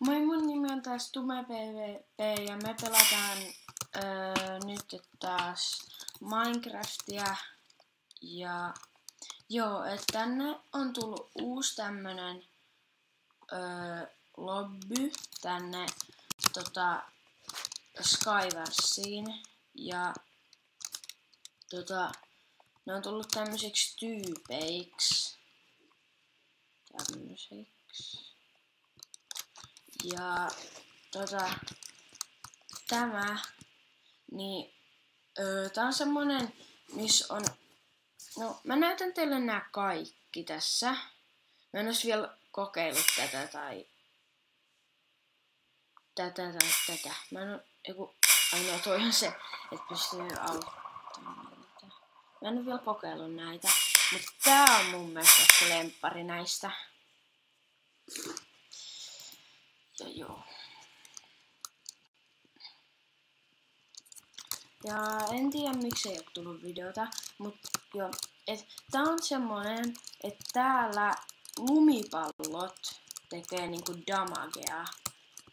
Moi, mun nimi on taas Tume PvP ja me pelataan nyt taas Minecraftia. Ja joo, että tänne on tullut uusi tämmönen lobby tänne Skyversiin. Ja ne on tullut tämmöisiksi tyypeiksi. Ja tämä, niin tää on semmonen, missä on, no mä näytän teille nää kaikki tässä. Mä en ois vielä kokeillut tätä tai tätä. Mä en oo, ainoa toi on se, että pystyy auttamaan niitä. Mä en oo vielä kokeillut näitä, mutta tää on mun mielestä se lemppari näistä. Ja joo. Ja en tiedä miksi ei oo tullut videota, mutta joo. Tää on semmonen, että täällä lumipallot tekee niinku damagea.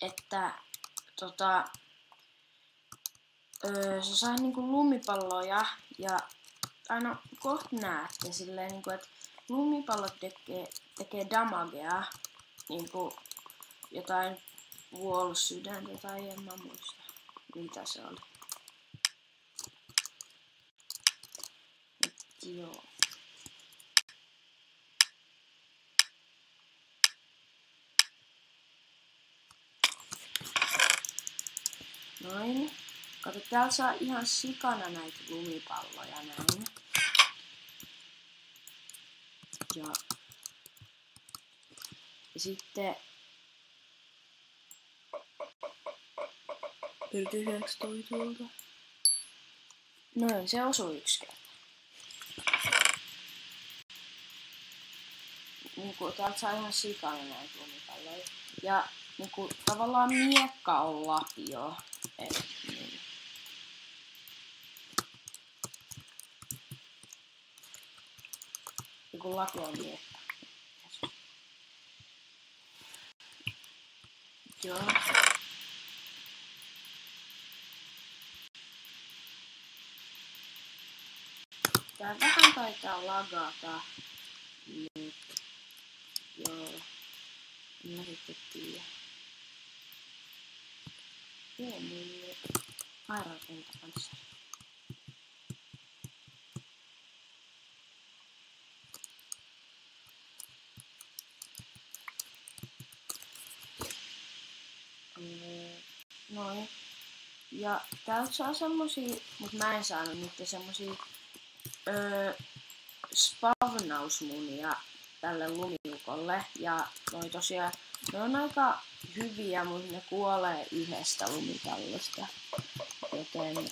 Että sä saa niinku lumipalloja ja aina kohta näette silleen niinku, että lumipallot tekee damagea. Niinku jotain vuolusydäntä tai en mä muista mitä se oli. Joo. Noin. Kato, täällä saa ihan sikana näitä lumipalloja näin. Ja sitten tyhjäks toi tuolta. Noin, se osui yksi kerta. Niinku täältä saa ihan sikana näitä lumipalloja. Ja niinku tavallaan miekka on lapio. Niin. Joku lapio on miekka. Joo. Tää vähän taitaa lagata. Nyt. Joo. En mä sitten tiedä. Joo, niin. Aerokentä kanssa. Noin. Ja täältä saa semmosia, mut mä en saanut niitä semmosia spavnausmunia tälle lumiukolle. Ja noi tosiaan, ne on aika hyviä, mutta ne kuolee yhdestä lumipallosta. Joten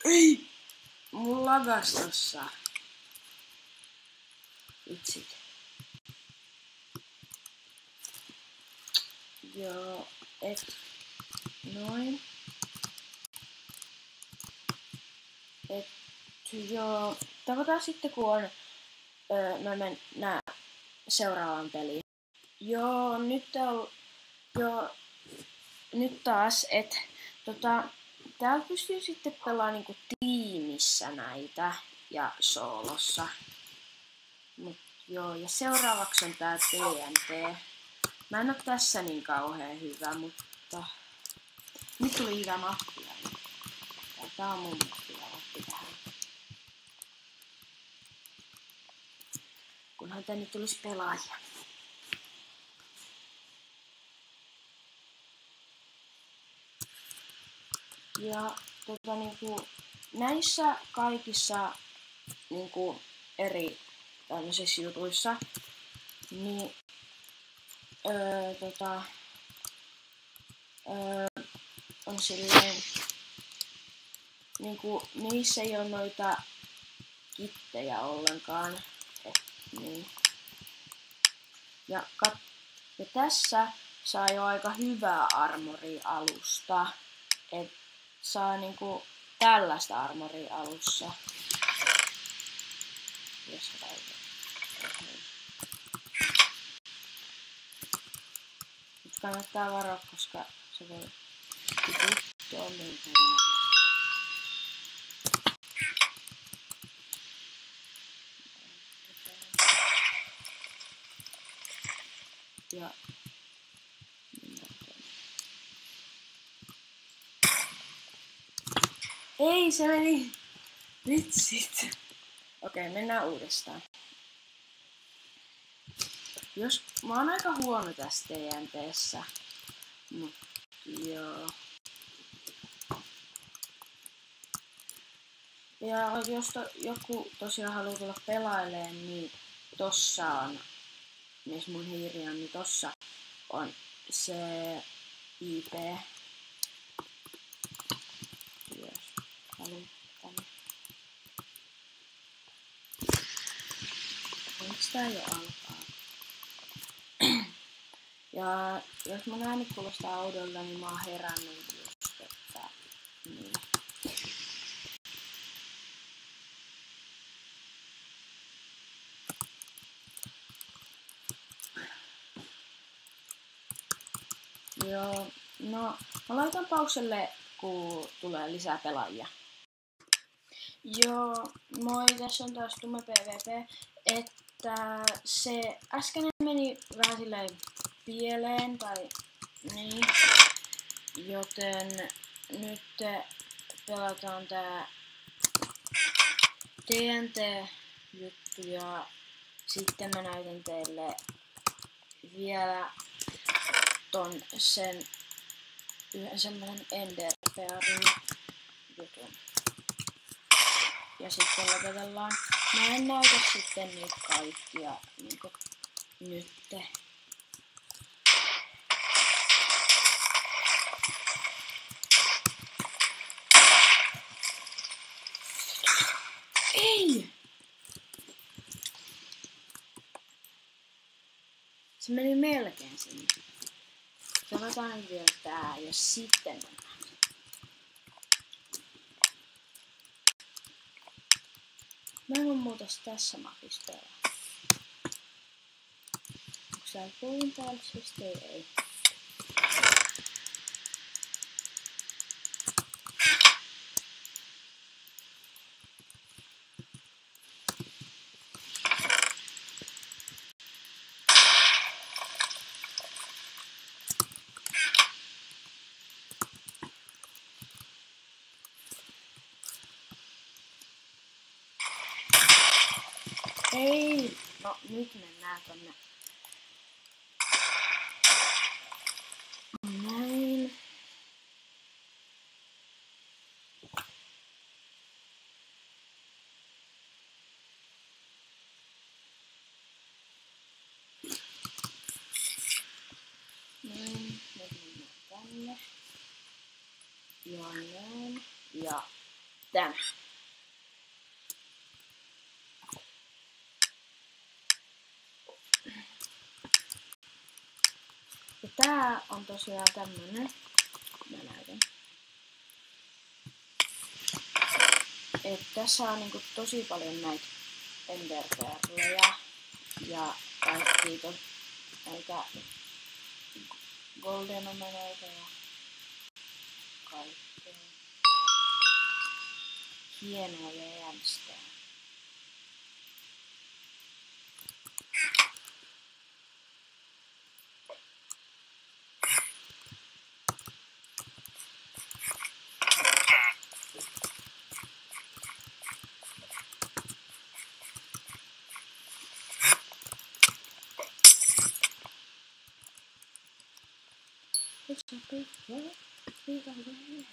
ei! Mun lagas tossa. Vitsit. Joo, noin. Joo, tavataan sitten kun on, mä mennään seuraavaan peliin. Joo, nyt taas, että täällä pystyy sitten pelaamaan niinku tiimissä näitä ja soolossa. Mut joo, ja seuraavaksi on tää TNT. Mä en oo tässä niin kauhean hyvä, mutta nyt tuli hyvä mappi. Tää on mun mielestä hyvä mappi tähän. Kunhan tänne tulisi pelaajia. Ja niinku näissä kaikissa niinku eri tämmöisissä jutuissa niin on silleen niinku niissä ei oo noita kittejä ollenkaan. Niin. Ja tässä saa jo aika hyvää armori-alusta. Et saa niinku tällaista armori-alussa. Jos Nyt kannattaa varoa, koska se voi tiputtua niin paljon. Ja ei, se meni. Vitsit. Okei, mennään uudestaan. Mä oon aika huono tässä TNT:ssä. Mut joo. Ja jos joku tosiaan haluaa tulla pelailemaan, niin tossa on, missä mun hiiri on, niin tossa on se IP. Jos haluat tänne. Onks tää jo alkaa? Ja jos mun ääni kuulostaa oudolta, niin mä oon herännyt just, että niin. Joo, no mä laitan pauselle, kun tulee lisää pelaajia. Joo, moi, tässä on taas Tumme PvP, että se äsken meni vähän silleen pieleen tai niin, joten nyt pelataan tää TNT-juttu ja sitten mä näytän teille vielä sen yhden semmonen Enderpearin jutun. Ja sitten lopetellaan. Mä en näytä sitten niitä kaikkia niinku nytte. Ei! Se meni melkein sinne. Sanotaan vielä tää ja sitten mennään. Mä en oo muutos tässä mapissa pelaa. Onks tää puun päällä siis ei? Ei! No nyt mennään tonne. Näin. Näin. Nyt mennään tänne. Ja näin. Ja tänne. Ja tää on tosiaan tämmönen. Mä näytän. Et tässä on niinku tosi paljon näitä enderpearleja ja kaikkia näitä golden omenoita ja kaikkea hienoa ja jämstää. It's a big one. Big one.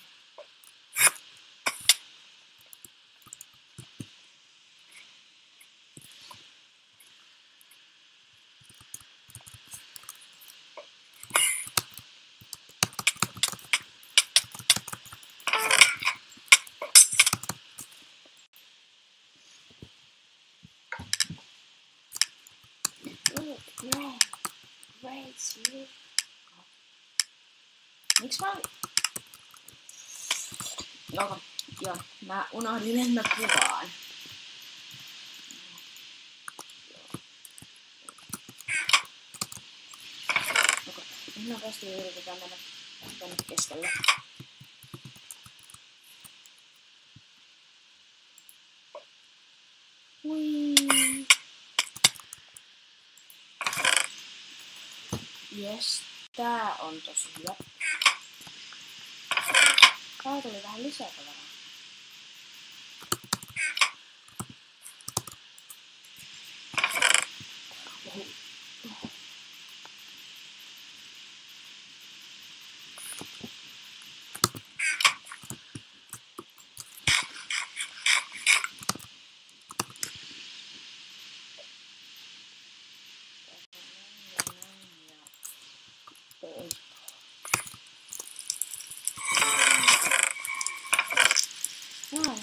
No, great, see. Miks mä... Joo, mä unohdin, että mä kuvaan. Nopeasti yritetään mennä tänne keskelle. Ui. Jes, tää on tosi hyvä. Tää tuli vähän lisää tavaraa.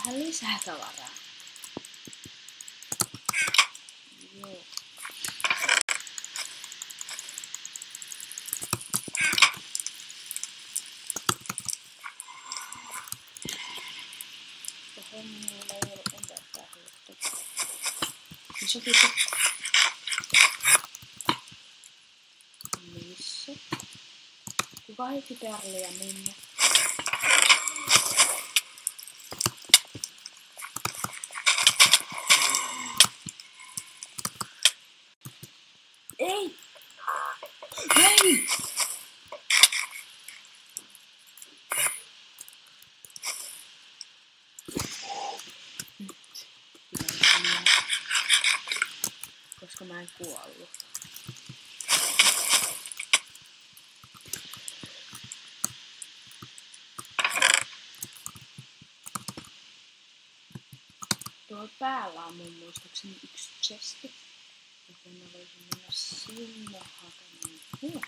Vähän lisää tavaraa. Joo. Hemmillä ei ole enempää hyötyä. Niin sopi missä? Kuka heitti perliä minne? Ei! Ei! Koska mä en kuollut. Tuolla päällä on mun muistaakseni yksi chesti. Joten mä voisin mennä sinne hakemaan.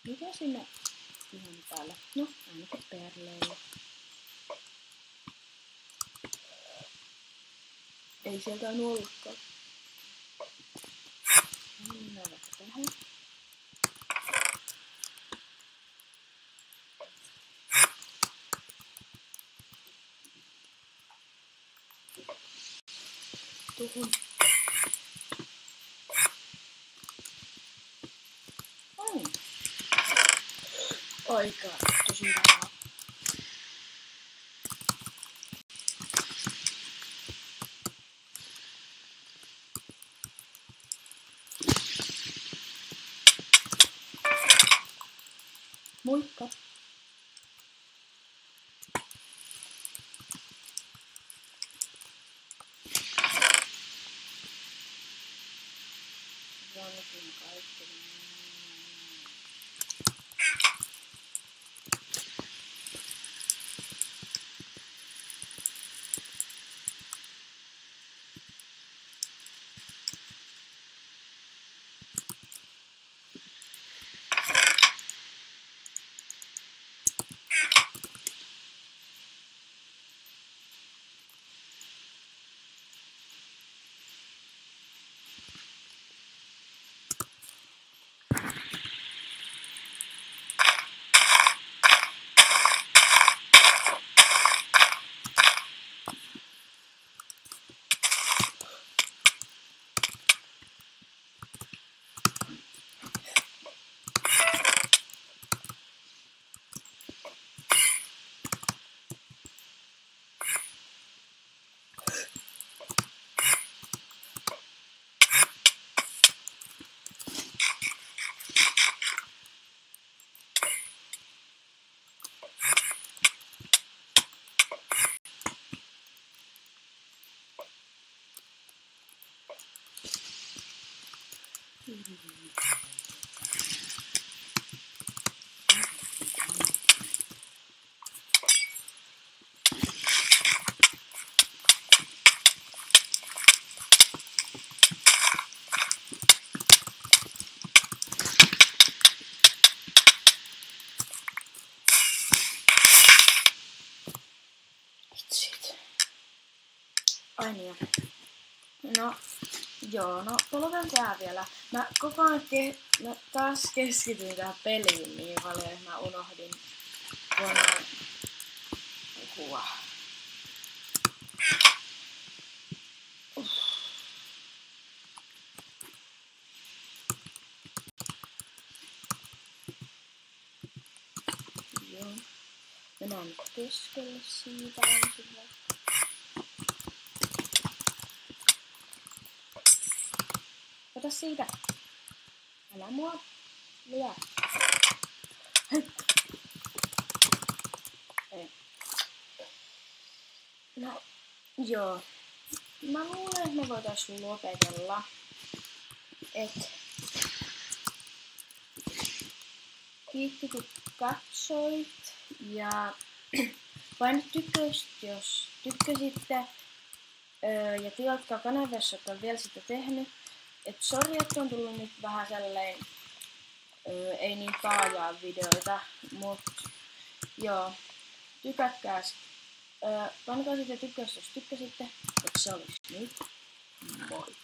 Mitä sinne ihan päälle? No, ainakin perleille. Ei sieltä aina ollutkaan. Mennään vaikka tähän. Tuohon. Aika tosi hyvä. Moikka. Jollekin kaikki. Ai niin. No, joo, no polotan tää vielä. Mä koko ajan mä taas keskityin tähän peliin niin paljon, että mä unohdin koneen puhua. Joo. Mennään nyt keskelle siitä ensin. Ota siitä. Älä mua lyö. Ei. No, joo. Mä luulen, että me voitais lopetella. Kiitti kun katsoit. Ja paina tykkäystä, jos tykkäsitte. Ja tilatkaa kanava, jos et ole vielä sitä tehnyt. Et sori, että on tullut nyt vähän sellainen, ei niin taajaa videoita, mut joo, tykätkääs. Painakaa sitä tykkäystä, jos tykkäsitte, et se olisi nyt. Moi!